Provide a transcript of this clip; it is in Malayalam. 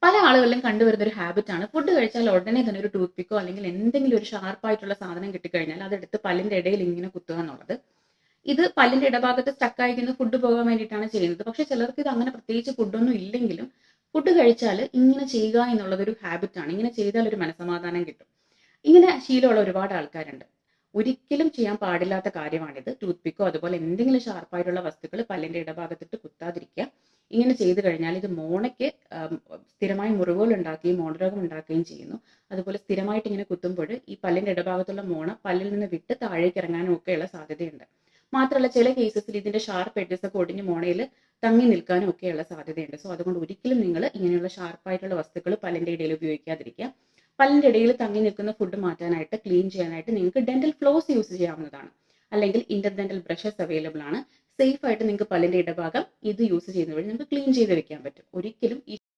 പല ആളുകളിലും കണ്ടുവരുന്ന ഒരു ഹാബിറ്റ് ആണ് ഫുഡ് കഴിച്ചാൽ ഉടനെ തന്നെ ഒരു ടൂത്ത് പിക്കോ അല്ലെങ്കിൽ എന്തെങ്കിലും ഒരു ഷാർപ്പായിട്ടുള്ള സാധനം കിട്ടിക്കഴിഞ്ഞാൽ അതെടുത്ത് പല്ലിന്റെ ഇടയിൽ ഇങ്ങനെ കുത്തുക എന്നുള്ളത്. ഇത് പല്ലിന്റെ ഇടഭാഗത്ത് സ്റ്റക്കായിരിക്കുന്ന ഫുഡ് പോകാൻ വേണ്ടിയിട്ടാണ് ചെയ്യുന്നത്. പക്ഷെ ചിലർക്ക് ഇത് അങ്ങനെ പ്രത്യേകിച്ച് ഫുഡൊന്നും ഇല്ലെങ്കിലും ഫുഡ് കഴിച്ചാൽ ഇങ്ങനെ ചെയ്യുക എന്നുള്ളത് ഒരു ഹാബിറ്റാണ്. ഇങ്ങനെ ചെയ്താൽ ഒരു മനസമാധാനം കിട്ടും. ഇങ്ങനെ ശീലമുള്ള ഒരുപാട് ആൾക്കാരുണ്ട്. ഒരിക്കലും ചെയ്യാൻ പാടില്ലാത്ത കാര്യമാണിത്. ടൂത്ത് പിക്കോ അതുപോലെ എന്തെങ്കിലും ഷാർപ്പായിട്ടുള്ള വസ്തുക്കൾ പല്ലിന്റെ ഇടഭാഗത്തിട്ട് കുത്താതിരിക്കുക. ഇങ്ങനെ ചെയ്തു കഴിഞ്ഞാൽ ഇത് മോണയ്ക്ക് സ്ഥിരമായി മുറിവുകൾ ഉണ്ടാക്കുകയും മോണരോഗം ഉണ്ടാക്കുകയും ചെയ്യുന്നു. അതുപോലെ സ്ഥിരമായിട്ട് ഇങ്ങനെ കുത്തുമ്പോൾ ഈ പല്ലിന്റെ ഇടഭാഗത്തുള്ള മോണ പല്ലിൽ നിന്ന് വിട്ട് താഴേക്ക് ഇറങ്ങാനും ഒക്കെയുള്ള സാധ്യതയുണ്ട്. മാത്രമല്ല ചില കേസസിൽ ഇതിന്റെ ഷാർപ്പ് എഡ്ജസ് ഒക്കെ ഒടിഞ്ഞ് മോണയിൽ തങ്ങി നിൽക്കാനും ഒക്കെയുള്ള സാധ്യതയുണ്ട്. സോ അതുകൊണ്ട് ഒരിക്കലും നിങ്ങൾ ഇങ്ങനെയുള്ള ഷാർപ്പായിട്ടുള്ള വസ്തുക്കൾ പല്ലിന്റെ ഇടയിൽ ഉപയോഗിക്കാതിരിക്കുക. പല്ലിന്റെ ഇടയിൽ തങ്ങി നിൽക്കുന്ന ഫുഡ് മാറ്റാനായിട്ട് ക്ലീൻ ചെയ്യാനായിട്ട് നിങ്ങൾക്ക് ഡെന്റൽ ഫ്ലോസ് യൂസ് ചെയ്യാവുന്നതാണ്. അല്ലെങ്കിൽ ഇന്റർഡെന്റൽ ബ്രഷസ് അവൈലബിൾ ആണ്. സേഫ് ആയിട്ട് നിങ്ങൾക്ക് പല്ലിന്റെ ഇടഭാഗം ഇത് യൂസ് ചെയ്യുന്ന വഴി നിങ്ങൾക്ക് ക്ലീൻ ചെയ്ത് വെക്കാൻ പറ്റും. ഒരിക്കലും ഈ